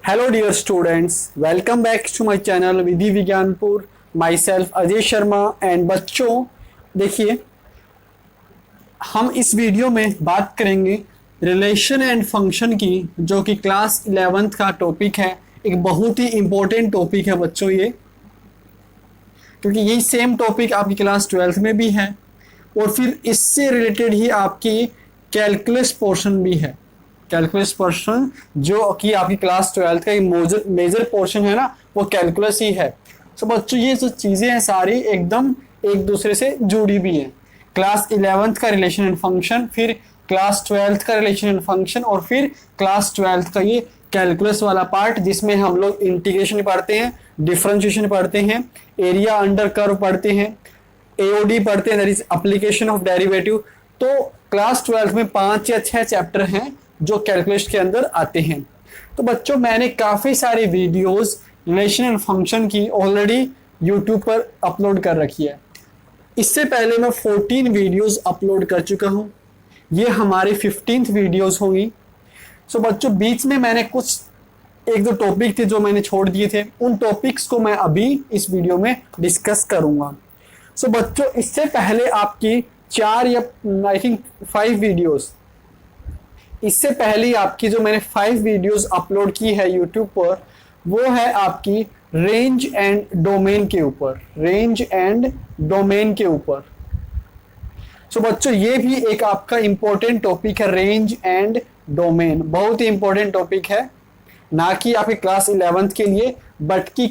Hello dear students, welcome back to my channel Vidhi Vigyanpur. Myself Ajay Sharma and बच्चों देखिए, हम इस वीडियो में बात करेंगे रिलेशन एंड फंक्शन की, जो कि क्लास 11th का टॉपिक है। एक बहुत ही इंपॉर्टेंट टॉपिक है बच्चों ये, क्योंकि यही सेम टॉपिक आपकी क्लास 12th में भी है और फिर इससे रिलेटेड ही आपकी कैलकुलस पोर्शन भी है। कैलकुलस पोर्शन जो कि आपकी क्लास 12th का मेजर पोर्शन है ना, वो कैलकुलस ही है। तो बच्चों ये जो चीज़ें हैं सारी एकदम एक दूसरे से जुड़ी भी हैं। क्लास 11th का रिलेशन एंड फंक्शन, फिर क्लास 12th का रिलेशन एंड फंक्शन, और फिर क्लास 12th का ये कैलकुलस वाला पार्ट जिसमें हम लोग इंटीग्रेशन पढ़ते हैं, डिफरेंशिएशन पढ़ते हैं, एरिया अंडर कर्व पढ़ते हैं, एओडी पढ़ते हैं, that is application of derivative. तो क्लास 12th में 5 या 6 चैप्टर हैं जो कैलकुलस के अंदर आते हैं। तो बच्चों मैंने काफ़ी सारी वीडियोस रिलेशन एंड फंक्शन की ऑलरेडी यूट्यूब पर अपलोड कर रखी है। इससे पहले मैं 14 वीडियोस अपलोड कर चुका हूँ, ये हमारी 15th वीडियोस होंगी। सो बच्चों बीच में मैंने कुछ एक दो टॉपिक थे जो मैंने छोड़ दिए थे, उन टॉपिक्स को मैं अभी इस वीडियो में डिस्कस करूँगा। सो बच्चों इससे पहले आपकी 4 या आई थिंक 5 वीडियोस, इससे पहले आपकी जो मैंने 5 वीडियोस अपलोड की है यूट्यूब पर, वो है आपकी रेंज एंड डोमेन के ऊपर, रेंज एंड डोमेन के ऊपर। सो बच्चों ये भी एक आपका इंपॉर्टेंट टॉपिक है, रेंज एंड डोमेन। बहुत ही इंपॉर्टेंट टॉपिक है, ना कि आपके क्लास 11th के लिए, बट कि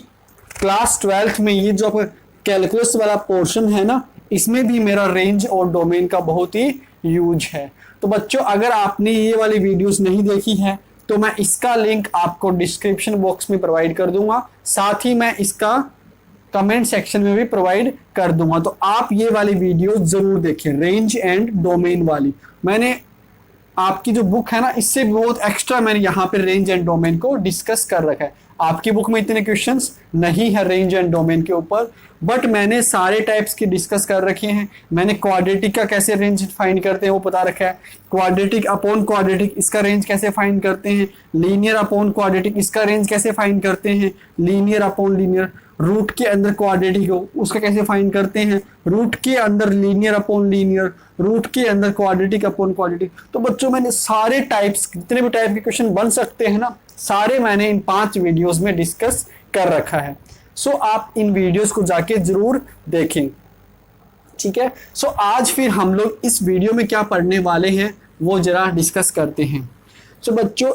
क्लास 12th में ये जो आपका कैलकुलस वाला पोर्शन है ना, इसमें भी मेरा रेंज और डोमेन का बहुत ही यूज है। तो बच्चों अगर आपने ये वाली वीडियोस नहीं देखी है तो मैं इसका लिंक आपको डिस्क्रिप्शन बॉक्स में प्रोवाइड कर दूंगा, साथ ही मैं इसका कमेंट सेक्शन में भी प्रोवाइड कर दूंगा। तो आप ये वाली वीडियो जरूर देखें, रेंज एंड डोमेन वाली। मैंने आपकी जो बुक है ना, इससे बहुत एक्स्ट्रा मैंने यहाँ पे रेंज एंड डोमेन को डिस्कस कर रखा है। आपकी बुक में इतने क्वेश्चंस नहीं है रेंज एंड डोमेन के ऊपर, बट मैंने सारे टाइप्स की डिस्कस कर रखे हैं। मैंने क्वाड्रेटिक का कैसे रेंज फाइंड करते हैं वो बता रखा है, क्वाड्रेटिक अपॉन क्वाड्रेटिक इसका रेंज कैसे फाइंड करते हैं, लीनियर अपॉन क्वाड्रेटिक इसका रेंज कैसे फाइंड करते हैं, लीनियर अपॉन लीनियर, रूट के अंदर क्वाड्रेटिक हो उसका कैसे फाइंड करते हैं, रूट के अंदर लीनियर अपॉन लीनियर, रूट के अंदर क्वाड्रेटिक अपॉन क्वाड्रेटिक। तो बच्चों मैंने सारे टाइप्स, जितने भी टाइप के क्वेश्चन बन सकते हैं ना, सारे मैंने इन 5 वीडियोस में डिस्कस कर रखा है। सो आप इन वीडियोस को जाके जरूर देखें, ठीक है। सो आज फिर हम लोग इस वीडियो में क्या पढ़ने वाले हैं वो जरा डिस्कस करते हैं। सो बच्चों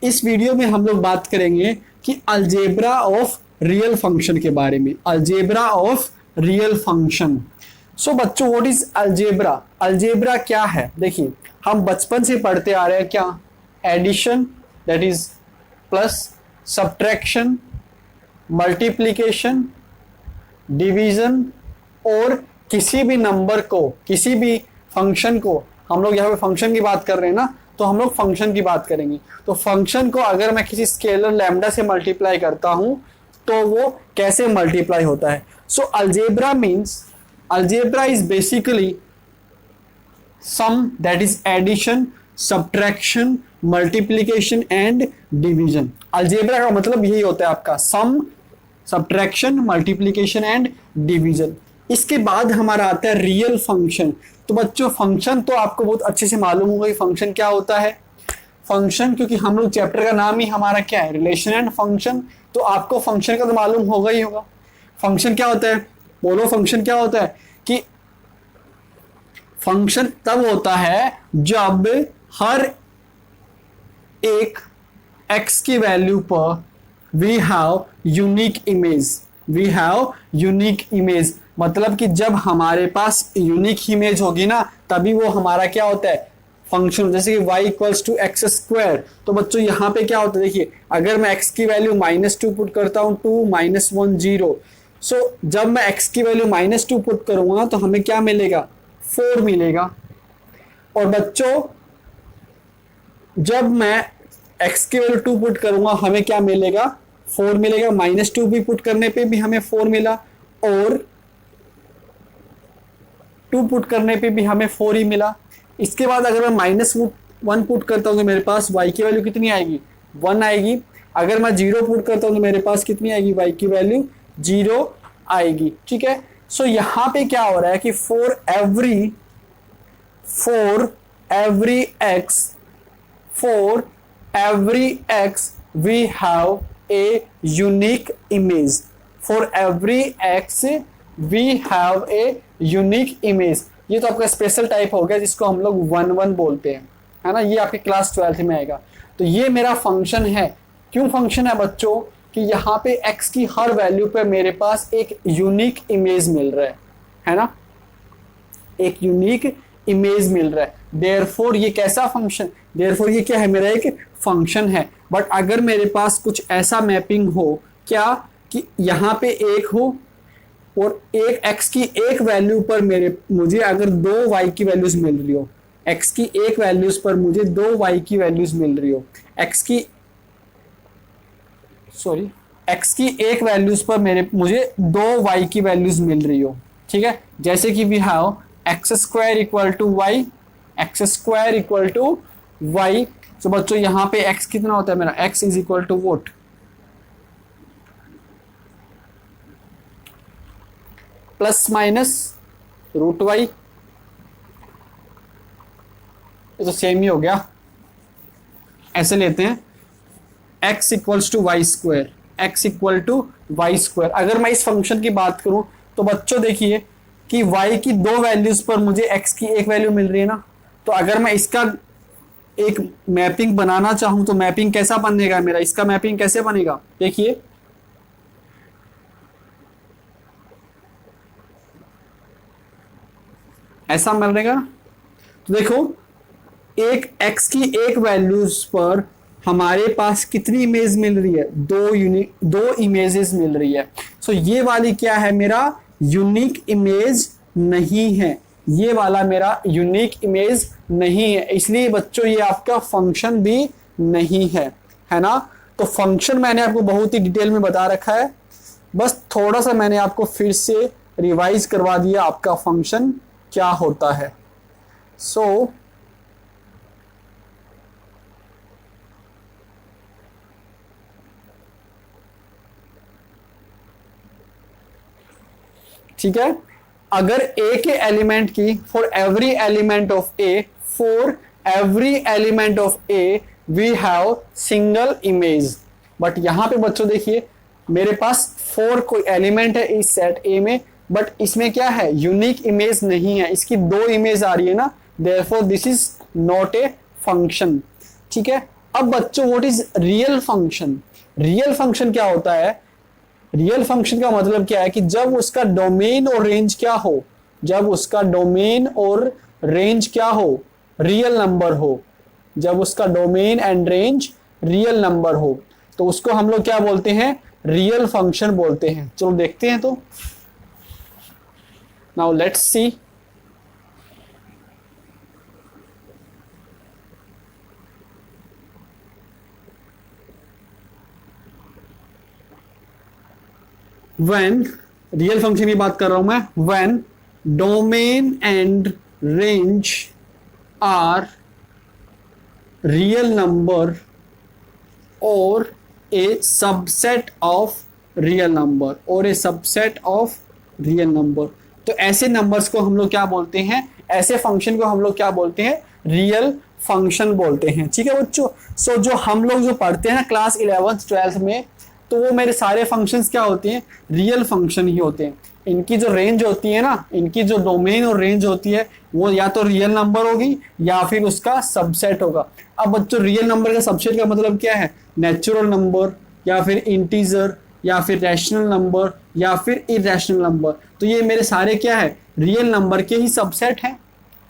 इस वीडियो में हम लोग बात करेंगे कि अलजेब्रा ऑफ रियल फंक्शन के बारे में, अलजेब्रा ऑफ रियल फंक्शन। सो बच्चों व्हाट इज अलजेब्रा? अलजेब्रा क्या है? देखिए हम बचपन से पढ़ते आ रहे हैं क्या, addition that is plus, subtraction, multiplication, division, और किसी भी नंबर को, किसी भी फंक्शन को, हम लोग यहाँ पे फंक्शन की बात कर रहे हैं ना, तो हम लोग फंक्शन की बात करेंगे। तो फंक्शन को अगर मैं किसी स्केलर लैम्डा से मल्टीप्लाई करता हूं तो वो कैसे मल्टीप्लाई होता है। So algebra means, algebra is basically sum that is addition, subtraction, multiplication and division. Algebra का मतलब यही होता है आपका, sum, subtraction, multiplication and division. इसके बाद हमारा आता है रियल फंक्शन। तो बच्चों फंक्शन तो आपको बहुत अच्छे से मालूम होगा कि फंक्शन क्या होता है। फंक्शन, क्योंकि हम लोग चैप्टर का नाम ही हमारा क्या है, रिलेशन एंड फंक्शन, तो आपको फंक्शन का तो मालूम होगा ही होगा। फंक्शन क्या होता है, बोलो फंक्शन क्या होता है? कि फंक्शन तब होता है जब हर एक x की वैल्यू पर we have unique image, we have unique image, मतलब कि जब हमारे पास यूनिक इमेज होगी ना, तभी वो हमारा क्या होता है, फंक्शन। जैसे कि y equals to x square, तो बच्चों यहाँ पे क्या होता है, देखिए अगर मैं x की वैल्यू -2 पुट करता हूँ, 2 - 1 0, सो जब मैं x की वैल्यू -2 पुट करूंगा तो हमें क्या मिलेगा, 4 मिलेगा। और बच्चों जब मैं x की वैल्यू 2 पुट करूंगा हमें क्या मिलेगा, 4 मिलेगा। -2 भी पुट करने पे भी हमें 4 मिला, और 2 पुट करने पे भी हमें 4 ही मिला। इसके बाद अगर मैं -1 पुट करता हूँ तो मेरे पास y की वैल्यू कितनी आएगी, 1 आएगी। अगर मैं 0 पुट करता हूं तो मेरे पास कितनी आएगी, y की वैल्यू 0 आएगी। ठीक है, सो यहां पे क्या हो रहा है कि for every x we have a unique image. For every x we have a unique image. ये तो आपका स्पेशल टाइप हो गया जिसको हम लोग 1 बोलते हैं, है ना, ये आपके क्लास 12 में आएगा। तो ये मेरा फंक्शन है। क्यों फंक्शन है बच्चों, कि यहाँ पे x की हर वैल्यू पे मेरे पास एक यूनिक इमेज मिल रहा है ना, एक यूनिक इमेज मिल रहा है। देयरफॉर ये कैसा फंक्शन, देयरफॉर ये क्या है, मेरा एक फंक्शन है। बट अगर मेरे पास कुछ ऐसा मैपिंग हो क्या कि यहाँ पे एक हो और एक x की एक वैल्यू पर मुझे अगर 2 y की वैल्यूज मिल रही हो, x की एक वैल्यूज पर मुझे 2 y की वैल्यूज मिल रही हो, x की एक वैल्यूज पर मुझे 2 y की वैल्यूज मिल रही हो। ठीक है, जैसे कि we have x square equal to y। तो बच्चों यहाँ पे x कितना होता है मेरा, x is equal to what, plus minus root y. ये तो सेम ही हो गया। ऐसे लेते हैं x equals to y square, x equal to y square. अगर मैं इस फंक्शन की बात करूं तो बच्चों देखिए कि y की 2 वैल्यूज पर मुझे x की एक वैल्यू मिल रही है ना, तो अगर मैं इसका एक मैपिंग बनाना चाहूं तो मैपिंग कैसा बनेगा मेरा, इसका मैपिंग कैसे बनेगा, देखिए ऐसा मिलेगा। तो देखो एक x की एक वैल्यूज पर हमारे पास कितनी इमेज मिल रही है, 2 इमेजेस मिल रही है। सो ये वाली क्या है, मेरा यूनिक इमेज नहीं है, ये वाला मेरा यूनिक इमेज नहीं है, इसलिए बच्चों ये आपका फंक्शन भी नहीं है ना। तो फंक्शन मैंने आपको बहुत ही डिटेल में बता रखा है, बस थोड़ा सा मैंने आपको फिर से रिवाइज करवा दिया आपका फंक्शन क्या होता है। सो ठीक है, अगर a के एलिमेंट की for every element of a we have single image. But यहां पे बच्चों देखिए मेरे पास 4 कोई एलिमेंट है इस सेट a में, बट इसमें क्या है, यूनिक इमेज नहीं है, इसकी 2 इमेज आ रही है ना, therefore this is not a function. ठीक है, अब बच्चों what is real function, real function क्या होता है, रियल फंक्शन का मतलब क्या है कि जब उसका डोमेन और रेंज क्या हो, जब उसका डोमेन और रेंज क्या हो, रियल नंबर हो, जब उसका domain and range real number हो, तो उसको हम लोग क्या बोलते हैं, रियल फंक्शन बोलते हैं। चलो देखते हैं, तो now let's see. When real function की बात कर रहा हूं मैं, when domain and range are real number और a subset of real number, और a subset of real number, तो ऐसे नंबर्स को हम लोग क्या बोलते हैं, ऐसे फंक्शन को हम लोग क्या बोलते हैं, रियल फंक्शन बोलते हैं। ठीक है बच्चों, सो जो हम लोग जो पढ़ते हैं ना क्लास 11th 12th में, तो वो मेरे सारे फंक्शंस क्या होते हैं, रियल फंक्शन ही होते हैं। इनकी जो रेंज होती है ना, इनकी जो डोमेन और रेंज होती है वो या तो रियल नंबर होगी या फिर उसका सबसेट होगा। अब बच्चों रियल नंबर का सबसेट का मतलब क्या है, नेचुरल नंबर या फिर इंटीजर या फिर रैशनल नंबर या फिर इरेशनल नंबर, तो ये मेरे सारे क्या है, रियल नंबर के ही सबसेट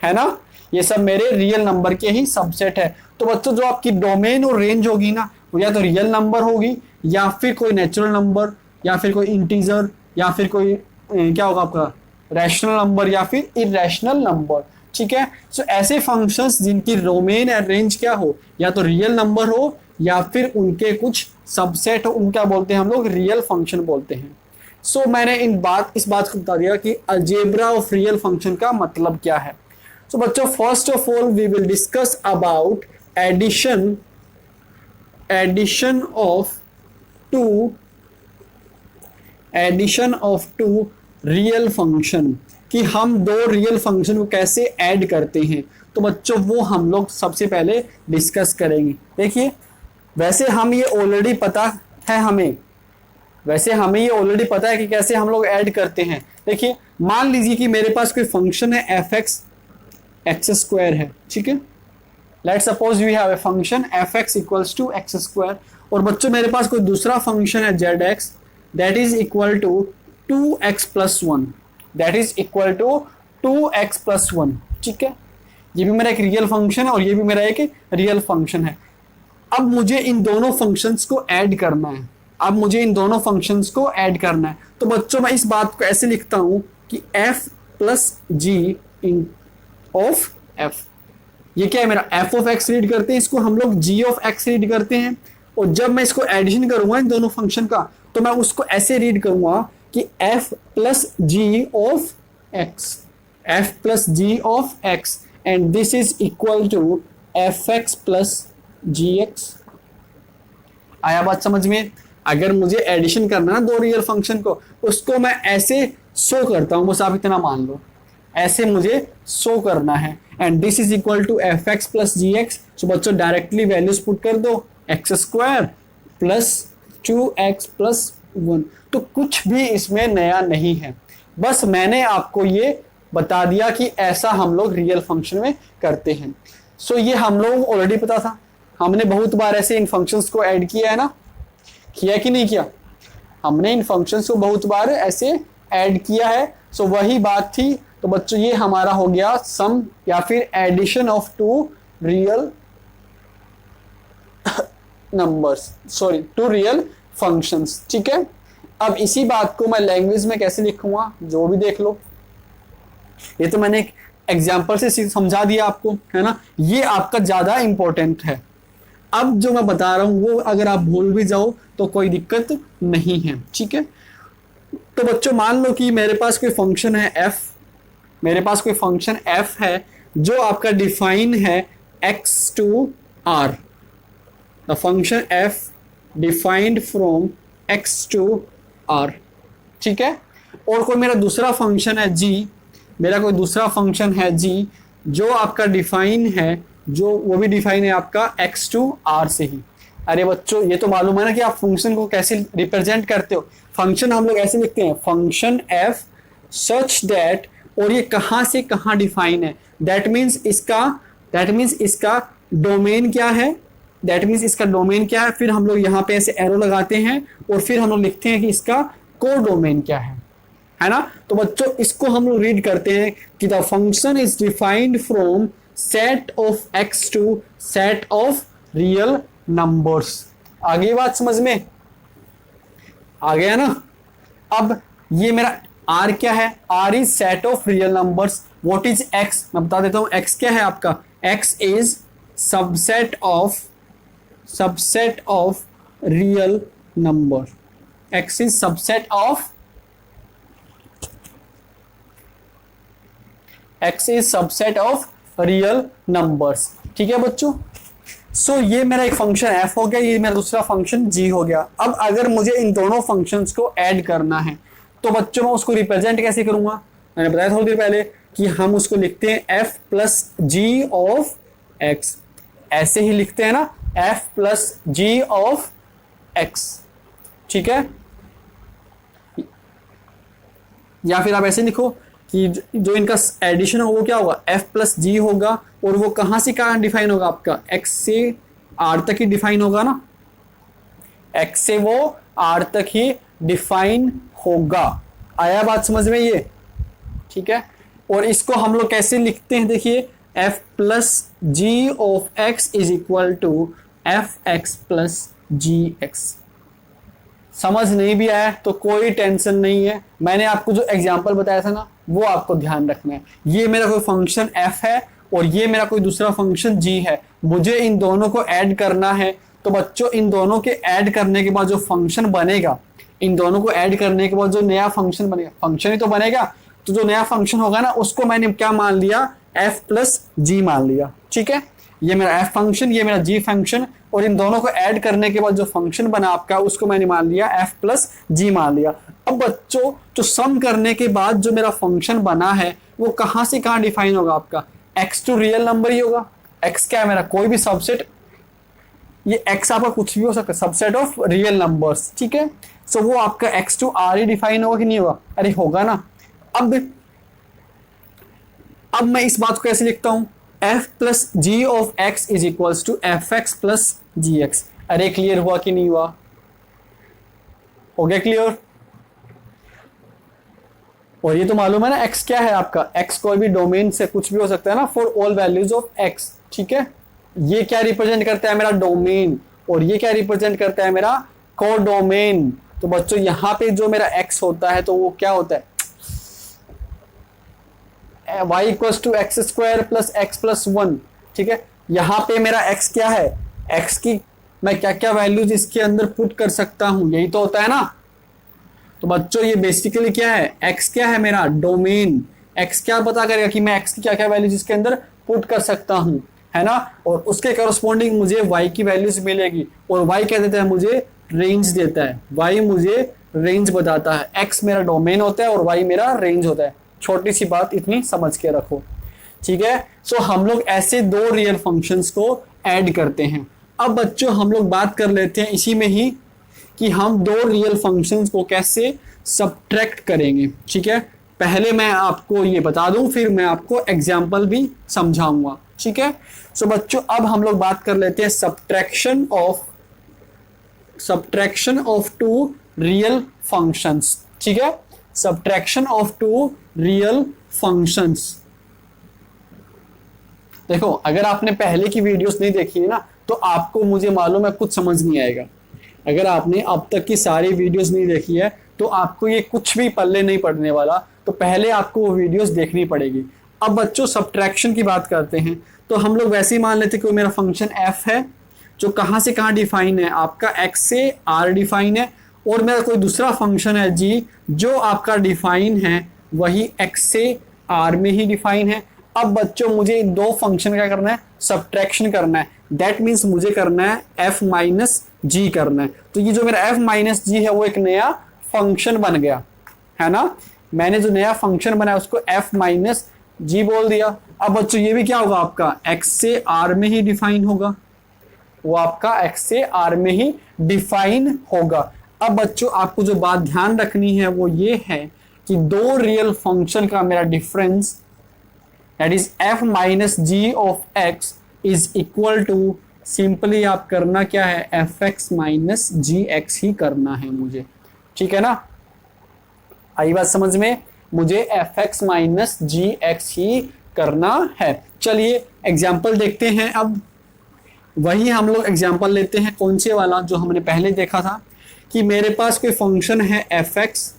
है ना, ये सब मेरे रियल नंबर के ही सबसेट है। तो बच्चों जो आपकी डोमेन और रेंज होगी ना, वो या तो रियल नंबर होगी या फिर कोई नेचुरल नंबर या फिर कोई इंटीजर या फिर कोई क्या होगा आपका रैशनल नंबर या फिर इरेशनल नंबर। ठीक है, सो ऐसे फंक्शंस जिनकी डोमेन और रेंज क्या हो, या तो रियल नंबर हो या फिर उनके कुछ सबसेट हो, उनका बोलते हैं हम लोग रियल फंक्शन बोलते हैं। सो मैंने इस बात को बता दिया कि अलजेब्रा ऑफ रियल फंक्शन का मतलब क्या है। सो बच्चों first of all we will discuss about addition addition of two real function, कि हम दो रियल फंक्शन को कैसे ऐड करते हैं। तो बच्चों वो हम लोग सबसे पहले डिस्कस करेंगे। देखिए वैसे हम ये ऑलरेडी पता है हमें, कि कैसे हम लोग ऐड करते हैं। देखिए मान लीजिए कि मेरे पास कोई फंक्शन है एफ एक्स एक्स स्क्वायर है, ठीक है। Let's suppose we have a function f x equals to x square, और बच्चों मेरे पास कोई दूसरा फंक्शन है z x that is equal to 2x plus 1, that is equal to 2x plus 1, ठीक है। ये भी मेरा एक रियल फंक्शन है और ये भी मेरा एक रियल फंक्शन है। अब मुझे इन दोनों फंक्शंस को ऐड करना है, तो बच्चों मैं इस बात को ऐसे लिखता हूं कि f plus g in of f, ये क्या है मेरा f ऑफ x रीड करते हैं, इसको हम लोग g ऑफ x रीड करते हैं। और जब मैं इसको एडिशन करूंगा इन दोनों फंक्शन का, तो मैं उसको ऐसे रीड करूंगा कि f plus g of x and this is equal to fx plus gx। आया बात समझ में? अगर मुझे एडिशन करना है दो रियल फंक्शन को, उसको मैं ऐसे शो करता हूं, बस आप इतना मान लो, ऐसे मुझे शो करना है। And this is equal to fx plus gx। तो बच्चों डायरेक्टली वैल्यूज पुट कर दो, x square plus 2x plus 1। तो कुछ भी इसमें नया नहीं है, बस मैंने आपको ये बता दिया कि ऐसा हम लोग रियल फंक्शन में करते हैं। सो ये हम लोग ऑलरेडी पता था, हमने बहुत बार ऐसे इन फंक्शंस को ऐड किया है ना, किया कि नहीं किया? हमने इन फंक्शंस को बहुत बार ऐसे ऐड किया है। सो वही बात थी। तो बच्चों ये हमारा हो गया सम या फिर addition of two real numbers, sorry two real functions, ठीक है। अब इसी बात को मैं लैंग्वेज में कैसे लिखूंगा, जो भी देख लो। ये तो मैंने एक एग्जाम्पल से समझा दिया आपको, है ना। ये आपका ज्यादा इंपॉर्टेंट है। अब जो मैं बता रहा हूं वो अगर आप भूल भी जाओ तो कोई दिक्कत नहीं है, ठीक है। तो बच्चों मान लो कि मेरे पास कोई फंक्शन है f है जो आपका डिफाइन है x to r, the function f defined from x to r, ठीक है। और कोई मेरा दूसरा फंक्शन है g, जो आपका डिफाइन है, जो वो भी डिफाइन है आपका x टू r से ही। अरे बच्चों ये तो मालूम है ना कि आप फंक्शन को कैसे रिप्रेजेंट करते हो। फंक्शन हम लोग ऐसे लिखते हैं, फंक्शन f सच दैट, और ये कहां से कहां डिफाइन है, दैट मीन्स इसका डोमेन क्या है, फिर हम लोग यहाँ पे ऐसे एरो लगाते हैं और फिर हम लोग लिखते हैं कि इसका को डोमेन क्या है ना। तो बच्चों इसको हम लोग रीड करते हैं कि the function is defined from set of x to set of real numbers. आगे बात समझ में आ गया ना। अब ये मेरा r क्या है, r is set of real numbers. What is x, मैं बता देता हूं x क्या है आपका, x is subset of real number, x is subset of real numbers, ठीक है बच्चों। सो ये मेरा एक फंक्शन f हो गया, ये मेरा दूसरा फंक्शन g हो गया। अब अगर मुझे इन दोनों फंक्शंस को ऐड करना है तो बच्चों मैं उसको रिप्रेजेंट कैसे करूंगा, मैंने बताया थोड़ी देर पहले कि हम उसको लिखते हैं f plus g of x, ऐसे ही लिखते हैं ना, f plus g of x, ठीक है। या फिर आप ऐसे लिखो कि जो इनका एडिशन हो वो क्या होगा, f प्लस जी होगा, और वो कहां से कहां डिफाइन होगा आपका, x से r तक ही डिफाइन होगा ना, x से वो r तक ही डिफाइन होगा। आया बात समझ में ये, ठीक है। और इसको हम लोग कैसे लिखते हैं, देखिए f plus g of x is equal to fx plus g x. समझ नहीं भी आया तो कोई टेंशन नहीं है, मैंने आपको जो एग्जांपल बताया था ना वो आपको ध्यान रखना है। ये मेरा कोई फंक्शन f है और ये मेरा कोई दूसरा फंक्शन g है, मुझे इन दोनों को ऐड करना है। तो बच्चों इन दोनों के ऐड करने के बाद जो फंक्शन बनेगा, इन दोनों को ऐड करने के बाद जो नया फंक्शन बनेगा, फंक्शन ही तो बनेगा, तो जो नया फंक्शन होगा ना उसको मैंने क्या मान लिया, f प्लस जी मान लिया, ठीक है। ये मेरा एफ फंक्शन, ये मेरा जी फंक्शन, और इन दोनों को ऐड करने के बाद जो फंक्शन बना आपका उसको मैंने मान लिया एफ प्लस जी मान लिया। अब बच्चों जो सम करने के बाद जो मेरा फंक्शन बना है वो कहाँ से कहाँ डिफाइन होगा आपका, एक्स टू रियल नंबर ही होगा। एक्स क्या है मेरा, कोई भी सबसेट, ये एक्स आपका कुछ भी हो सकता है, सबसेट ऑफ रियल नंबर्स, ठीक है। सो वो आपका एक्स टू आर ही डिफाइन होगा कि नहीं होगा, अरे होगा ना। अब मैं इस बात को कैसे लिखता हूं, f plus g of x is equals to f x plus g x. अरे क्लियर हुआ कि नहीं हुआ, हो गया क्लियर। और ये तो मालूम है ना एक्स क्या है आपका, एक्स कोई भी डोमेन से कुछ भी हो सकता है ना, for all values of x, ठीक है। ये क्या रिप्रेजेंट करता है मेरा डोमेन, और ये क्या रिप्रेजेंट करता है मेरा कोडोमेन। तो बच्चों यहाँ पे जो मेरा एक्स होता है तो वो क्या होता है, y equals to x square plus x plus one, ठीक है। यहाँ पे मेरा x क्या है, x की मैं क्या क्या वैल्यूज इसके अंदर पुट कर सकता हूं, यही तो होता है ना। तो बच्चों ये बेसिकली क्या है, x क्या है मेरा डोमेन, x क्या पता करेगा कि मैं x की क्या क्या वैल्यूज इसके अंदर पुट कर सकता हूं, है ना। और उसके करस्पॉन्डिंग मुझे y की वैल्यूज मिलेगी, और y क्या देता है मुझे, रेंज देता है। y मुझे रेंज बताता है, x मेरा डोमेन होता है और y मेरा रेंज होता है। छोटी सी बात इतनी समझ के रखो, ठीक है। सो हम लोग ऐसे दो रियल फंक्शंस को ऐड करते हैं। अब बच्चों हम लोग बात कर लेते हैं इसी में ही कि हम दो रियल फंक्शंस को कैसे सब्ट्रैक्ट करेंगे, ठीक है। पहले मैं आपको ये बता दूं, फिर मैं आपको एग्जाम्पल भी समझाऊंगा, ठीक है। सो बच्चों अब हम लोग बात कर लेते हैं subtraction of two real functions, ठीक है। Subtraction of two real functions. देखो अगर आपने पहले की वीडियोस नहीं देखी है ना तो आपको मुझे मालूम है कुछ समझ नहीं आएगा। अगर आपने अब तक की सारी वीडियोस नहीं देखी है तो आपको ये कुछ भी पल्ले नहीं पड़ने वाला, तो पहले आपको वो वीडियोस देखनी पड़ेगी। अब बच्चों सब्ट्रैक्शन की बात करते हैं तो हम लोग वैसे ही मान लेते हैं कि मेरा फंक्शन एफ है जो कहाँ से कहाँ डिफाइन है, आपका एक्स से आर डिफाइन है, और मेरा कोई दूसरा फंक्शन है जी जो आपका डिफाइन है वही एक्स से आर में ही डिफाइन है। अब बच्चों मुझे इन दो फंक्शन क्या करना है, सब्ट्रैक्शन करना है। दैट मीन्स मुझे करना है एफ माइनस जी करना है। तो ये जो मेरा एफ माइनस जी है वो एक नया फंक्शन बन गया, है ना। मैंने जो नया फंक्शन बनाया उसको एफ माइनस जी बोल दिया। अब बच्चों ये भी क्या होगा आपका एक्स से आर में ही डिफाइन होगा, वो आपका एक्स से आर में ही डिफाइन होगा। अब बच्चों आपको जो बात ध्यान रखनी है वो ये है कि दो रियल फंक्शन का मेरा difference that is f minus ji of x is equal to, simply आप करना क्या है, एफ एक्स माइनस जी एक्स ही करना है मुझे, ठीक है ना। आई बात समझ में, मुझे एफ एक्स माइनस जी एक्स ही करना है। चलिए एग्जाम्पल देखते हैं। अब वही हम लोग एग्जाम्पल लेते हैं, कौन से वाला जो हमने पहले देखा था कि मेरे पास कोई फंक्शन है F X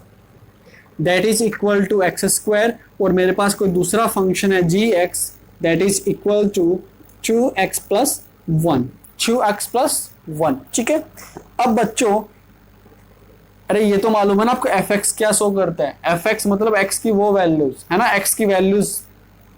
that is equal to x square, और मेरे पास कोई दूसरा फंक्शन है G x that is equal to 2x plus 1, 2x plus 1, ठीक है। अब बच्चों अरे ये तो मालूम है ना आपको एफ एक्स क्या शो करता है, एफ एक्स मतलब एक्स की वो वैल्यूज है ना, एक्स की वैल्यूज,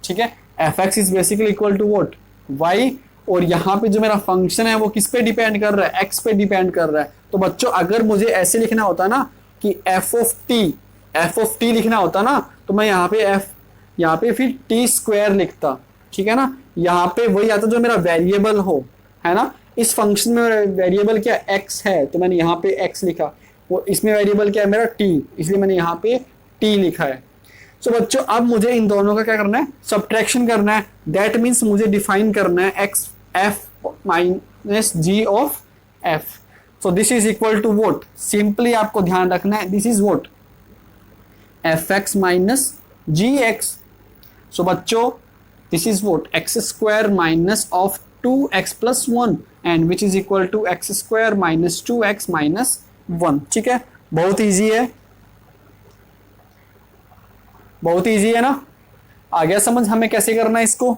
ठीक है। F x is basically equal to what, y, और यहाँ पे जो मेरा फंक्शन है वो किस पे डिपेंड कर रहा है, एक्स पे डिपेंड कर रहा है। तो बच्चों अगर मुझे ऐसे लिखना होता ना कि एफ ऑफ टी लिखना होता ना तो मैं यहाँ पे फिर टी स्क्वायर लिखता, ठीक है ना। यहाँ पे वही आता जो मेरा वेरिएबल हो, है ना। इस फंक्शन में वेरिएबल क्या एक्स है तो मैंने यहाँ पे एक्स लिखा, वो इसमें वेरिएबल क्या है मेरा टी, इसलिए मैंने यहाँ पे टी लिखा है। सो बच्चों अब मुझे इन दोनों का क्या करना है, सब्ट्रैक्शन करना है। दैट मीन्स मुझे डिफाइन करना है X F minus ji of F. So this is equal to what, simply आपको ध्यान रखना है this is what F x minus ji x. So बच्चों this is what x square minus of 2x plus 1 and which is equal to x square minus 2x minus 1, ठीक है। बहुत easy है, बहुत इजी है ना। आ गया समझ हमें कैसे करना है इसको,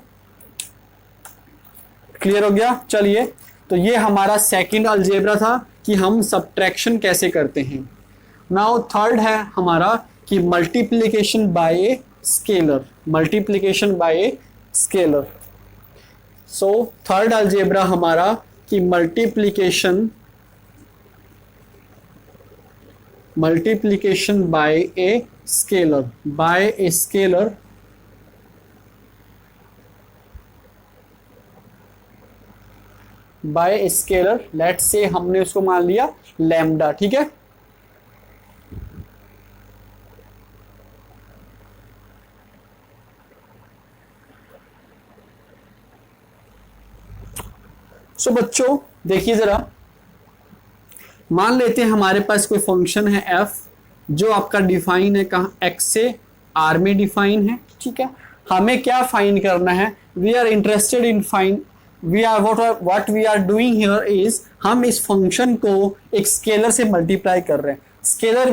क्लियर हो गया। चलिए तो ये हमारा सेकंड अलजेब्रा था कि हम सब्ट्रैक्शन कैसे करते हैं। नाउ थर्ड है हमारा कि multiplication bye scalar, multiplication bye scalar. So third algebra हमारा कि multiplication bye a scalar let's say हमने उसको मान लिया लैम्डा, ठीक है। सो बच्चों देखिए जरा, मान लेते हैं हमारे पास कोई फंक्शन है f जो आपका डिफाइन है कहाँ, x से r में डिफाइन है, ठीक है। हमें क्या फाइंड करना है, we are interested in find what we are doing here is, हम इस फंक्शन को एक स्केलर से मल्टीप्लाई कर रहे हैं। स्केलर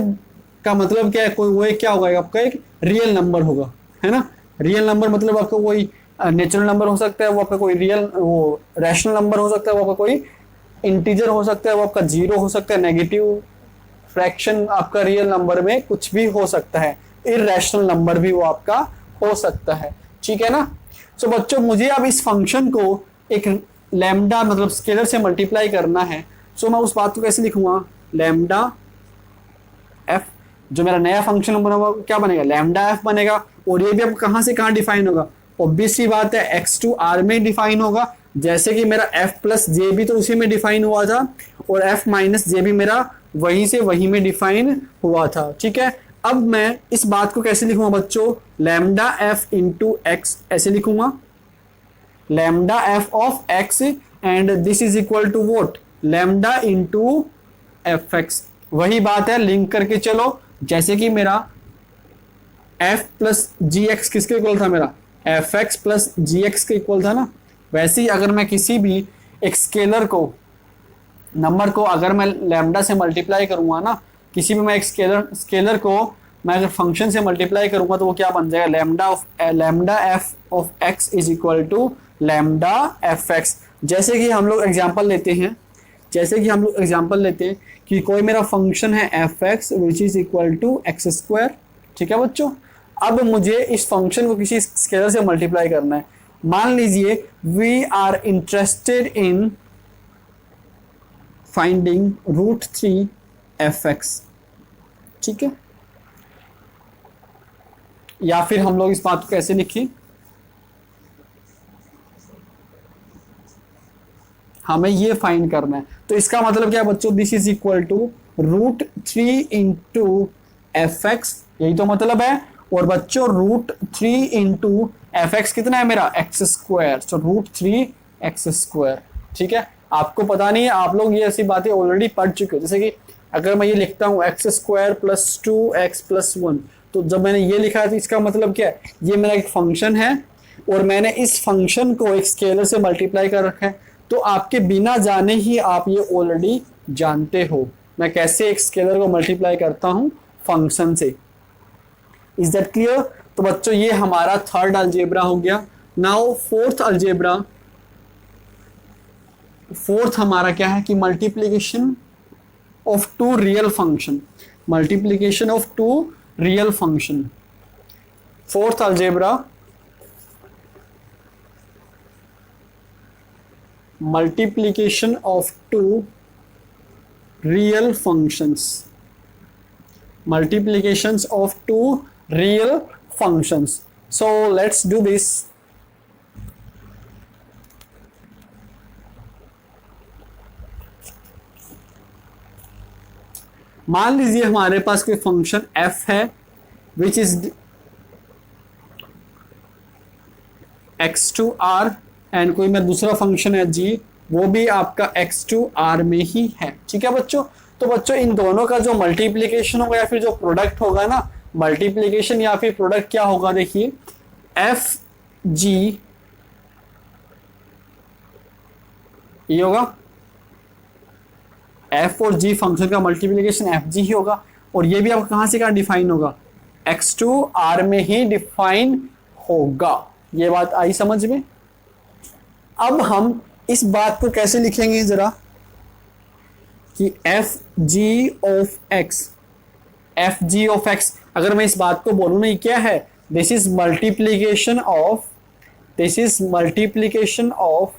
का मतलब क्या है, कोई वो क्या होगा आपका, एक रियल नंबर होगा, है ना। रियल नंबर मतलब आपका कोई नेचुरल नंबर हो सकता है, वो आपका कोई रियल वो रैशनल नंबर हो सकता है, वो आपका कोई इंटीजर हो सकता है, वो आपका जीरो हो सकता है, नेगेटिव फ्रैक्शन आपका रियल नंबर में कुछ भी हो सकता है, इररेशनल नंबर भी वो आपका हो सकता है, ठीक है ना। सो बच्चों मुझे अब इस फंक्शन को एक लैम्डा मतलब स्केलर से मल्टीप्लाई करना है। सो मैं उस बात को कैसे लिखूंगा, लैम्डा एफ, जो मेरा नया फंक्शन बना हुआ क्या बनेगा, लैम्डा एफ बनेगा। और ये भी अब कहाँ से कहाँ डिफाइन होगा, ऑब्वियस सी बात है x टू r में डिफाइन होगा, जैसे कि मेरा f प्लस जे भी तो उसी में डिफाइन हुआ था, और f माइनस जे भी मेरा वहीं से वहीं में डिफाइन हुआ था, ठीक है। अब मैं इस बात को कैसे लिखूंगा बच्चों, लैम्डा एफ इंटू एक्स ऐसे लिखूंगा, lambda f of x and this is equal to what, lambda into f x. वही बात है, लिंक करके चलो, जैसे कि मेरा एफ प्लस जी एक्स किसके इक्वल था, मेरा f x plus g x के इक्वल था ना। वैसे ही अगर मैं किसी भी एक स्केलर को, नंबर को अगर मैं लैम्डा से मल्टीप्लाई करूंगा ना, किसी भी मैं एक स्केलर को मैं अगर फंक्शन से मल्टीप्लाई करूंगा तो वो क्या बन जाएगा, lambda f of x is equal to lambda f x. जैसे कि हम लोग एग्जांपल लेते हैं, कि कोई मेरा फंक्शन है F x which is equal to x square, ठीक है बच्चों। अब मुझे इस फंक्शन को किसी स्केलर से मल्टीप्लाई करना है। मान लीजिए we are interested in finding root 3 f x, ठीक है। या फिर हम लोग इस बात को कैसे लिखें, हमें ये फाइंड करना है, तो इसका मतलब क्या बच्चों, this is equal to root 3 into f x, यही तो मतलब है। और बच्चों रूट 3 इंटू एफ एक्स कितना है मेरा, x square, so root 3 x square, ठीक है। आपको पता नहीं है, आप लोग ये ऐसी बातें ऑलरेडी पढ़ चुके हो। जैसे कि अगर मैं ये लिखता हूँ x square plus 2x plus 1, तो जब मैंने ये लिखा है तो इसका मतलब क्या है, ये मेरा एक फंक्शन है और मैंने इस फंक्शन को एक स्केलर से मल्टीप्लाई कर रखा है। तो आपके बिना जाने ही आप ये ऑलरेडी जानते हो मैं कैसे एक स्केलर को मल्टीप्लाई करता हूँ फंक्शन से। Is that clear. तो बच्चों ये हमारा थर्ड अलजेब्रा हो गया। नाउ फोर्थ अलजेब्रा, फोर्थ हमारा क्या है कि multiplication of two real function, multiplication of two real function. Fourth algebra multiplication of two real functions, multiplications of two real functions. So let's do this. मान लीजिए हमारे पास कोई फंक्शन f है which is x to r and कोई मैं दूसरा function है g, वो भी आपका x to r में ही है, ठीक है बच्चों। तो बच्चों इन दोनों का जो मल्टीप्लीकेशन होगा या फिर जो प्रोडक्ट होगा ना, मल्टीप्लीकेशन या फिर प्रोडक्ट क्या होगा, देखिए एफ जी ये होगा, एफ और जी फंक्शन का मल्टीप्लीकेशन एफ जी ही होगा। और ये भी आपको कहां से कहां डिफाइन होगा, एक्स टू आर में ही डिफाइन होगा। ये बात आई समझ में। अब हम इस बात को कैसे लिखेंगे जरा, कि F g of x, f g of x अगर मैं इस बात को बोलूं ना, ये क्या है, this is multiplication of this is multiplication of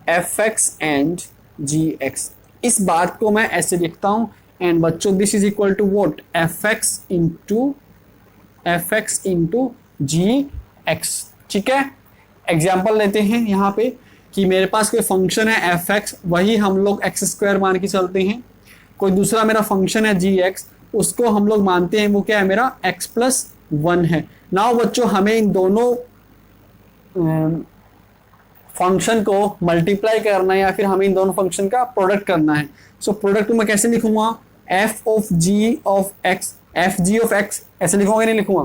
f x and ji x. इस बात को मैं ऐसे लिखता हूं एंड बच्चों this is equal to what, f x into ji x. ठीक है, एग्जाम्पल लेते हैं यहाँ पे कि मेरे पास कोई फंक्शन है एफ एक्स, वही हम लोग एक्स स्क्वायर मान के चलते हैं। कोई दूसरा मेरा फंक्शन है जी एक्स, उसको हम लोग मानते हैं वो क्या है, मेरा एक्स प्लस वन है। नाउ बच्चों हमें इन दोनों फंक्शन को मल्टीप्लाई करना है या फिर हमें इन दोनों फंक्शन का प्रोडक्ट करना है। सो प्रोडक्ट को मैं कैसे लिखूंगा, f of g of x, f g of x ऐसे लिखूंगा नहीं लिखूंगा,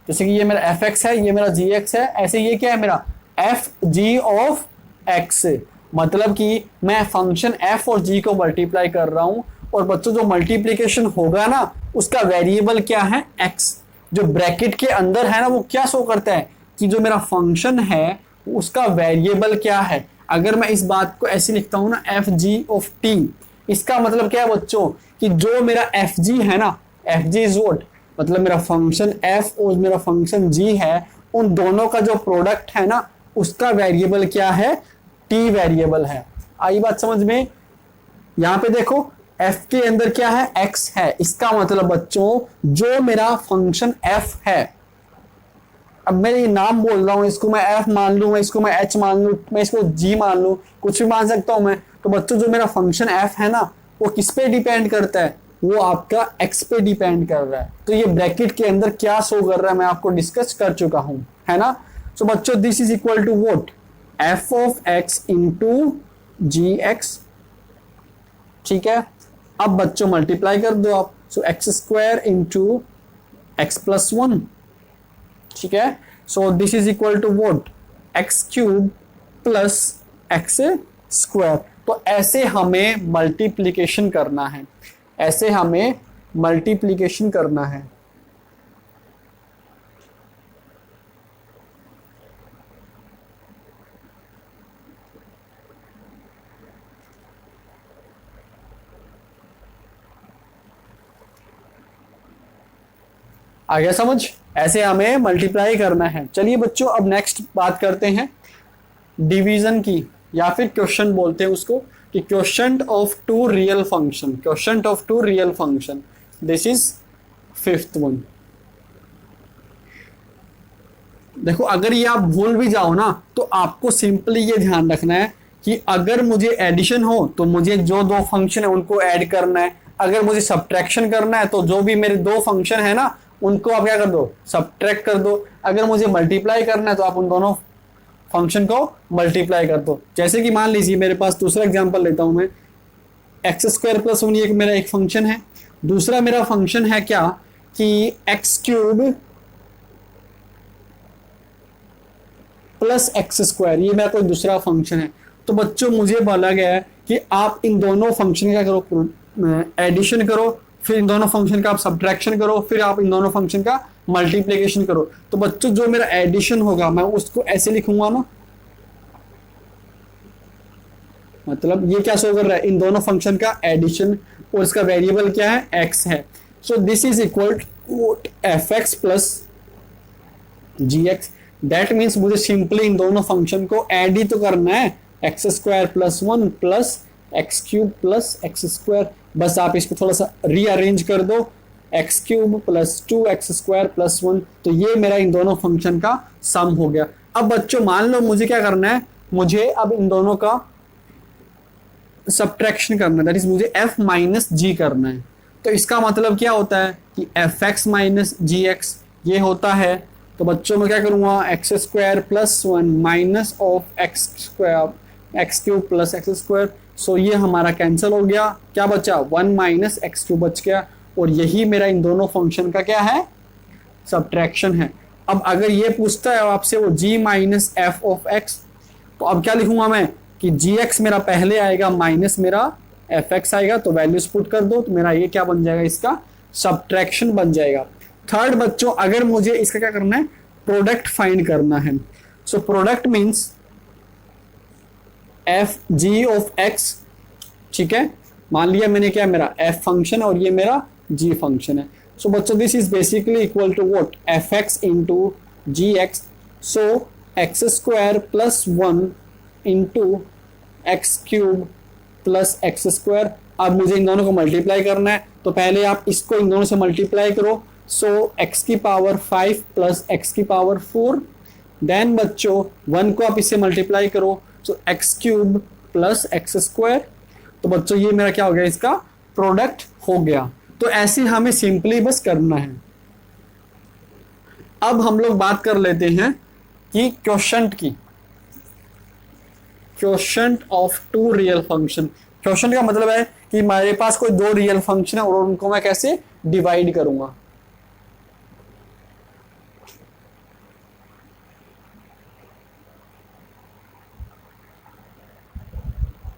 जैसे कि ये मेरा एफ एक्स है, ये मेरा जी एक्स है, ऐसे ये क्या है मेरा एफ जी ऑफ एक्स। मतलब कि मैं फंक्शन एफ और जी को मल्टीप्लाई कर रहा हूं और बच्चों जो मल्टीप्लीकेशन होगा ना उसका वेरिएबल क्या है, एक्स। जो ब्रैकेट के अंदर है ना वो क्या शो करता है कि जो मेरा फंक्शन है उसका वेरिएबल क्या है। अगर मैं इस बात को ऐसे लिखता हूं ना एफ जी ऑफ टी, इसका मतलब क्या है बच्चों कि जो मेरा एफ जी है ना, एफ जी इज व्हाट, मतलब मेरा फंक्शन एफ और मेरा फंक्शन जी है, उन दोनों का जो प्रोडक्ट है ना उसका वेरिएबल क्या है, टी वेरिएबल है। आई बात समझ में। यहां पे देखो एफ के अंदर क्या है, एक्स है, इसका मतलब बच्चों जो मेरा फंक्शन एफ है, अब मैं ये नाम बोल रहा हूं, इसको मैं एफ मान लूं, मैं इसको मैं एच मान लूं, मैं इसको जी मान लूं, कुछ भी मान सकता हूं मैं। तो बच्चों जो मेरा फंक्शन एफ है ना वो किस पे डिपेंड करता है, वो आपका एक्स पे डिपेंड कर रहा है। तो ये ब्रैकेट के अंदर क्या शो कर रहा है मैं आपको डिस्कस कर चुका हूं, है ना। सो बच्चों this is equal to what, F of X into ji x. ठीक है, अब बच्चों मल्टीप्लाई कर दो आप, so x square into X plus one. ठीक है, so this is equal to what, X cube plus x square. तो ऐसे हमें मल्टीप्लीकेशन करना है, ऐसे हमें मल्टीप्लीकेशन करना है। आ गया समझ, ऐसे हमें मल्टीप्लाई करना है। चलिए बच्चों अब नेक्स्ट बात करते हैं डिवीजन की, या फिर क्वेश्चन बोलते हैं उसको कि question of two real function, question of two real function. This is fifth one. देखो अगर ये आप भूल भी जाओ ना तो आपको सिंपली ये ध्यान रखना है कि अगर मुझे एडिशन हो तो मुझे जो दो फंक्शन है उनको ऐड करना है, अगर मुझे सब्ट्रैक्शन करना है तो जो भी मेरे दो फंक्शन है ना उनको आप क्या कर दो, सब्ट्रैक्ट कर दो। अगर मुझे मल्टीप्लाई करना है तो आप उन दोनों फंक्शन को मल्टीप्लाई कर दो। जैसे कि मान लीजिए मेरे पास दूसरा एग्जांपल लेता हूं मैं, एक्स स्क्वायर प्लस वन, ये मेरा एक फंक्शन है। दूसरा मेरा फंक्शन है क्या कि x cube plus x square, ये मेरा कोई दूसरा फंक्शन है। तो बच्चों मुझे बोला गया है कि आप इन दोनों फंक्शन का करो, एडिशन करो, फिर इन दोनों फंक्शन का आप सब्ट्रैक्शन करो, फिर आप इन दोनों फंक्शन का मल्टीप्लिकेशन करो। तो बच्चों जो मेरा एडिशन होगा मैं उसको ऐसे लिखूंगा ना, मतलब ये क्या शो कर रहा है, इन दोनों फंक्शन का एडिशन और इसका वेरिएबल क्या है, एक्स है। So this is equal to f x plus g x. That means मुझे सिंपली इन दोनों फंक्शन को ऐड ही तो करना है, x square plus one plus x cube plus x square. बस आप इसको थोड़ा सा रीअरेंज कर दो, x cube plus two x square plus one. तो ये मेरा इन दोनों फंक्शन का सम हो गया। अब बच्चों मान लो मुझे क्या करना है, मुझे अब इन दोनों का सब्ट्रैक्शन करना है, दैट इज मुझे एफ माइनस जी करना है। तो इसका मतलब क्या होता है कि एफ एक्स माइनस जी एक्स ये होता है। तो बच्चों में क्या करूंगा, X square plus one minus of X square X cube plus x square. So ये हमारा कैंसिल हो गया, क्या बचा, वन माइनस एक्स क्यूब बच गया। और यही मेरा इन दोनों फंक्शन का क्या है, सब्ट्रैक्शन है। अब अगर ये पूछता है आपसे वो g minus F of x, तो अब क्या लिखूंगा मैं कि जी एक्स मेरा पहले आएगा माइनस मेरा एफ एक्स आएगा, तो वैल्यूज पुट कर दो, तो मेरा ये क्या बन जाएगा, इसका सब्ट्रैक्शन बन जाएगा। थर्ड बच्चों अगर मुझे इसका क्या करना है, प्रोडक्ट फाइंड करना है। So product means F g of x, ठीक है। मान लिया मैंने क्या, मेरा एफ फंक्शन और ये मेरा जी फंक्शन है। सो बच्चों this is basically equal to what, f x into ji x. So x square plus 1 into x cube plus x square. अब मुझे इन दोनों को मल्टीप्लाई करना है, तो पहले आप इसको इन दोनों से मल्टीप्लाई करो। सो एक्स की पावर 5 प्लस एक्स की पावर 4। देन बच्चों 1 को आप इससे मल्टीप्लाई करो, so X cube plus x square. तो बच्चों ये मेरा क्या हो गया, इसका प्रोडक्ट हो गया। तो ऐसे हमें सिंपली बस करना है। अब हम लोग बात कर लेते हैं कि क्वोशंट की, quotient of two real function. Quotient का मतलब है कि मेरे पास कोई दो रियल फंक्शन है और उनको मैं कैसे डिवाइड करूंगा।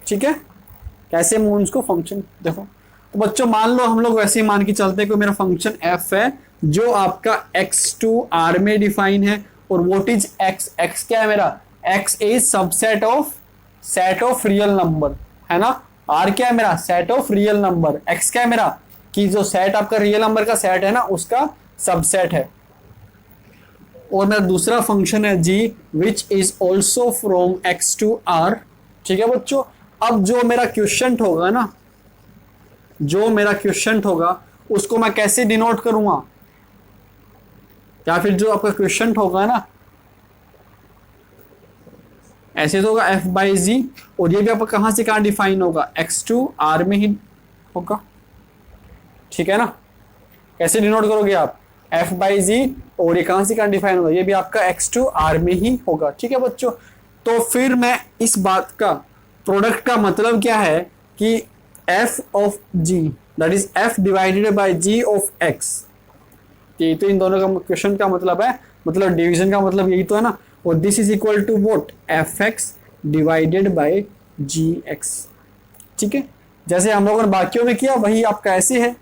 ठीक है, कैसे मैं उसको फंक्शन देखो। तो बच्चों मान लो हम लोग वैसे ही मान के चलते हैं कि मेरा फंक्शन f है जो आपका x2 R में डिफाइन है, और व्हाट इज x, x क्या है मेरा, x is subset of set of real number, है ना। R क्या है मेरा, set of real number. x क्या है मेरा, कि जो सेट आपका रियल नंबर का सेट है ना उसका सबसेट है। और मेरा दूसरा फंक्शन है g which is also from x to R। ठीक है बच्चों, अब जो मेरा क्वोशंट होगा ना, जो मेरा क्वोशंट होगा उसको मैं कैसे डिनोट करूंगा, या फिर जो आपका क्वोशंट होगा ना ऐसे तो होगा f बाई जी, और ये भी आपका कहां से कहां डिफाइन होगा, x2 R में ही होगा। ठीक है ना, कैसे डिनोट करोगे आप, f बाई जी, और ये कहां से कहां डिफाइन होगा, ये भी आपका x2 R में ही होगा। ठीक है बच्चों, तो फिर मैं इस बात का प्रोडक्ट का मतलब क्या है कि f of g that is f divided by g of x। ये तो इन दोनों का क्वेश्चन का मतलब है, मतलब डिवीजन का मतलब यही तो है ना। और this is equal to what, fx divided by gx। ठीक है, जैसे हम लोगों ने बाकियों में किया वही आपका ऐसे है।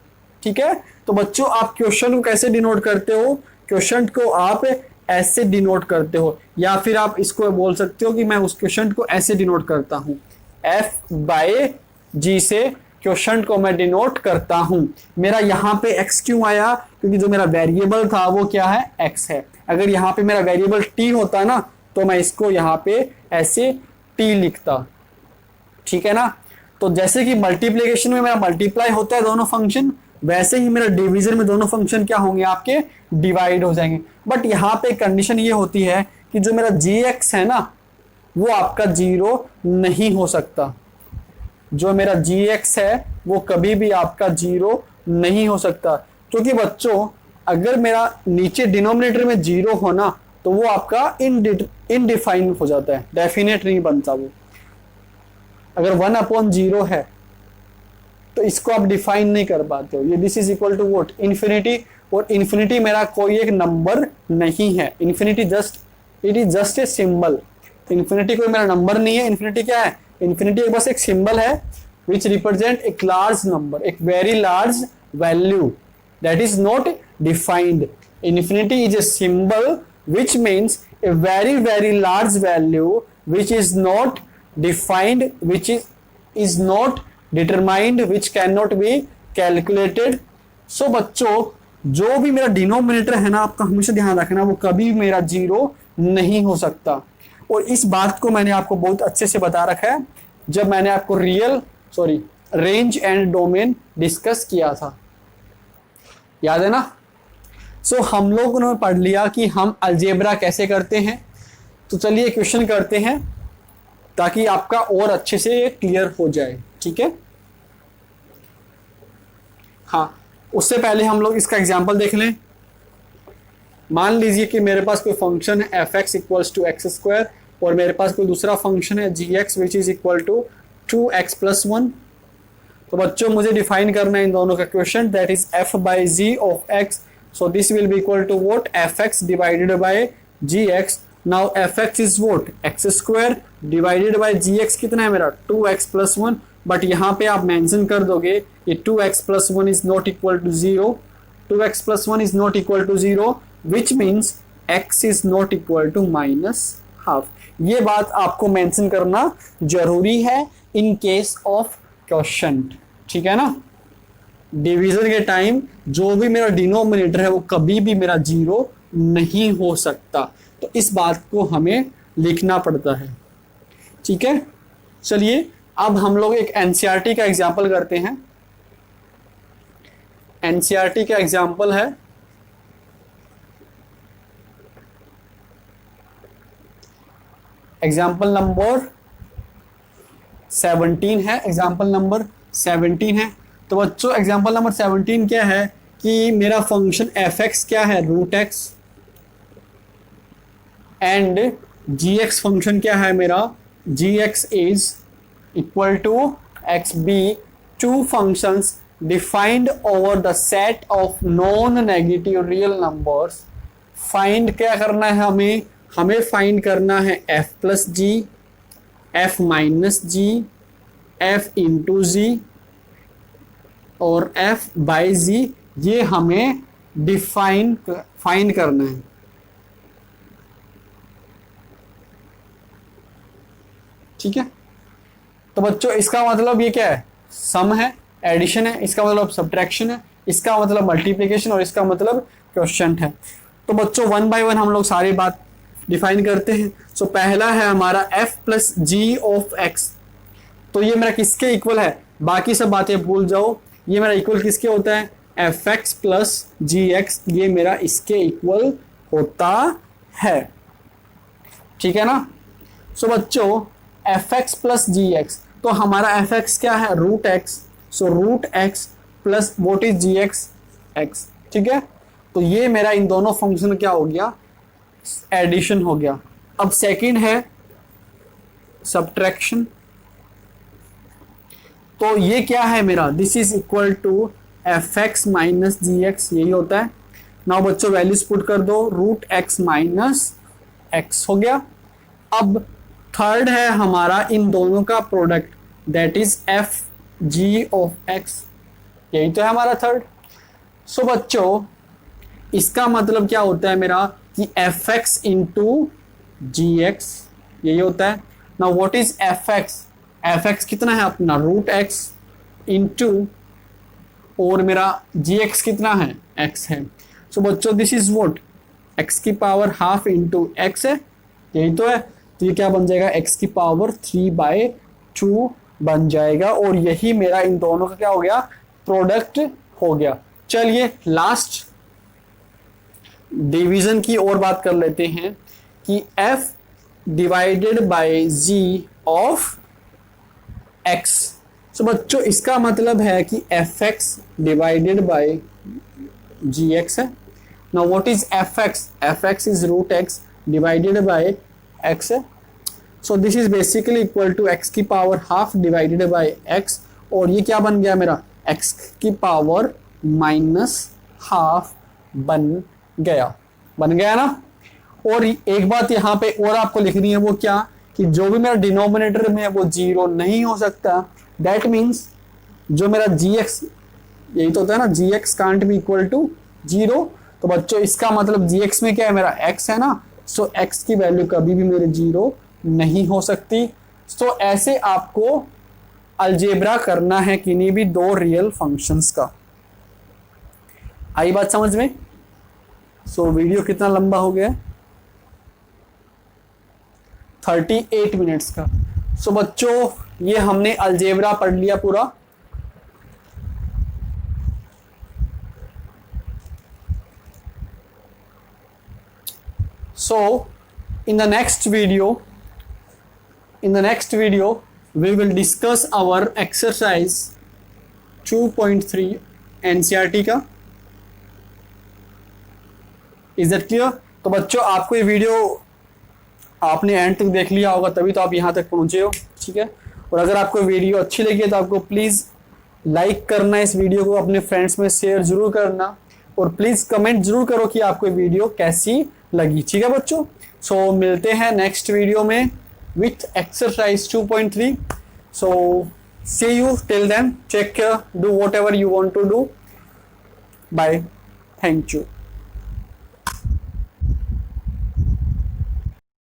ठीक है, तो बच्चों आप क्वेश्चन को कैसे डिनोट करते हो, क्वेश्चन को आप ऐसे डिनोट करते हो, या फिर आप इसको बोल सकते हो कि मैं उस क्वेश्चन को ऐसे डिनोट करता हूं, f बाय g से क्वेश्चन को मैं डिनोट करता हूं। मेरा यहाँ पे x क्यों आया, क्योंकि जो मेरा वेरिएबल था वो क्या है, x है। अगर यहाँ पे मेरा वेरिएबल t होता ना तो मैं इसको यहाँ पे ऐसे t लिखता। ठीक है ना, तो जैसे कि मल्टीप्लिकेशन में मेरा मल्टीप्लाई होता है दोनों फंक्शन, वैसे ही मेरा डिवीजन में दोनों फंक्शन क्या होंगे, आपके डिवाइड हो जाएंगे। बट यहाँ पे कंडीशन ये होती है कि जो मेरा gx है ना वो आपका जीरो नहीं हो सकता। जो मेरा gx है वो कभी भी आपका जीरो नहीं हो सकता, क्योंकि बच्चों अगर मेरा नीचे डिनोमिनेटर में जीरो हो ना तो वो आपका इनडिफाइन हो जाता है, डेफिनेट नहीं बनता वो। अगर 1/0 है तो इसको आप डिफाइन नहीं कर पाते हो। ये this is equal to what, infinity. और इन्फिनिटी मेरा कोई एक नंबर नहीं है, infinity just, it is just a symbol. Infinity कोई मेरा नंबर नहीं है। इन्फिनिटी क्या है, इन्फिनिटी बस एक सिंबल है विच रिप्रेजेंट एक लार्ज नंबर, एक very large value that is not defined. Infinity is a symbol which means a very very large value which is not defined, which is not determined, which can not be calculated. So बच्चों जो भी मेरा denominator है ना, आपका हमेशा ध्यान रखना वो कभी मेरा जीरो नहीं हो सकता। और इस बात को मैंने आपको बहुत अच्छे से बता रखा है जब मैंने आपको रेंज एंड डोमेन डिस्कस किया था, याद है ना। सो हम लोगों ने पढ़ लिया कि हम अलजेब्रा कैसे करते हैं। तो चलिए क्वेश्चन करते हैं ताकि आपका और अच्छे से क्लियर हो जाए। ठीक है, हाँ उससे पहले हम लोग इसका एग्जाम्पल देख लें। मान लीजिए कि मेरे पास कोई फंक्शन है f(x) equals to x square, और मेरे पास कोई दूसरा फंक्शन है gx which is equal to 2x + 1। तो बच्चों मुझे डिफाइन करना है इन दोनों का question, that is f by g of x। So this will be equal to what, fx divided by gx। Now fx is what, x square divided by gx कितना है मेरा, 2x + 1। बट यहाँ पे आप मेंशन कर दोगे ये 2x + 1 is not equal to 0, 2x + 1 is not equal to 0 which means x is not equal to -½ ये बात आपको मेंशन करना जरूरी है इन केस ऑफ क्वोशंट। ठीक है ना, डिवीजन के टाइम जो भी मेरा डिनोमिनेटर है वो कभी भी मेरा जीरो नहीं हो सकता। तो तो इस बात को हमें लिखना पड़ता है। ठीक है, चलिए अब हम लोग एक एनसीईआरटी का एग्जाम्पल करते हैं। एनसीईआरटी का एग्जाम्पल है एग्जाम्पल नंबर 17 है। एग्जाम्पल नंबर 17 है। तो बच्चों एग्जाम्पल नंबर 17 क्या है कि मेरा फंक्शन एफ एक्स क्या है, root X, and ji X function क्या है मेरा, G X is equal to X B, two functions defined over the set of non negative real numbers. Find क्या करना है हमें, हमें फाइंड करना है F plus G, F minus G, F into G और एफ बाई जी। ये हमें फाइंड करना है। ठीक है, तो बच्चों इसका मतलब ये क्या है, सम है, एडिशन है, इसका मतलब सब्ट्रैक्शन है, इसका मतलब मल्टीप्लिकेशन और इसका मतलब क्वोशिएंट है। तो बच्चों वन बाय वन हम लोग सारी बात डिफाइन करते हैं। सो पहला है हमारा f plus g of x. तो ये मेरा किसके इक्वल है, बाकी सब बातें भूल जाओ, ये मेरा इक्वल किसके होता है, F x plus g X, ये मेरा इसके इक्वल होता है। ठीक है ना। सो बच्चों f x plus g x, तो हमारा एफ एक्स क्या है, root x, so root x plus what is g x, x. ठीक है, तो ये मेरा इन दोनों फंक्शन क्या हो गया, एडिशन हो गया। अब सेकंड है सब्ट्रैक्शन। तो ये क्या है मेरा, this is equal to f x minus ji x, यही होता है। नाउ बच्चों वैल्यूज पुट कर दो, रूट एक्स माइनस एक्स हो गया। अब थर्ड है हमारा इन दोनों का product, that is F g of x, यही तो है हमारा थर्ड। सो बच्चों इसका मतलब क्या होता है मेरा कि एफ एक्स इंटू जी एक्स, यही होता है। Now what is F x, F x कितना है अपना, रूट एक्स इंटू और मेरा जी एक्स कितना है, एक्स है। सो बच्चों दिस इज व्हाट, एक्स की पावर हाफ इंटू एक्स है, यही तो है। तो ये क्या बन जाएगा, एक्स की पावर 3/2 बन जाएगा, और यही मेरा इन दोनों का क्या हो गया, प्रोडक्ट हो गया। चलिए लास्ट डिवीजन की और बात कर लेते हैं कि f divided by g of x। So बच्चों इसका मतलब है कि fx डिवाइडेड बाय gx है। Now what is fx, fx is root x divided by x है। So this is basically equal to x की power half divided by x, और ये क्या बन गया मेरा, x की पावर माइनस हाफ बन गया ना। और एक बात यहाँ पे और आपको लिखनी है, वो क्या, कि जो भी मेरा डिनोमिनेटर में है वो जीरो नहीं हो सकता। दैट मीन्स जो मेरा gx, यही तो होता है ना, gx can't be equal to zero. तो बच्चों इसका मतलब gx में क्या है, मेरा x है ना, सो x की वैल्यू कभी भी मेरे जीरो नहीं हो सकती। सो ऐसे आपको अलजेब्रा करना है किन्हीं भी दो रियल फंक्शंस का। आई बात समझ में। सो वीडियो कितना लंबा हो गया, 38 मिनट्स का। सो बच्चों ये हमने अलजेब्रा पढ़ लिया पूरा। So in the next video we will discuss our exercise 2.3 NCERT का। Is that clear? तो बच्चों आपको ये वीडियो आपने एंड तक देख लिया होगा, तभी तो आप यहाँ तक पहुँचे हो। ठीक है, और अगर आपको वीडियो अच्छी लगी है तो आपको प्लीज़ लाइक करना, इस वीडियो को अपने फ्रेंड्स में शेयर जरूर करना, और प्लीज़ कमेंट जरूर करो कि आपको वीडियो कैसी लगी। ठीक है बच्चों, सो मिलते हैं नेक्स्ट वीडियो में with exercise 2.3। So see you till then, take care, do whatever you want to do, bye, thank you.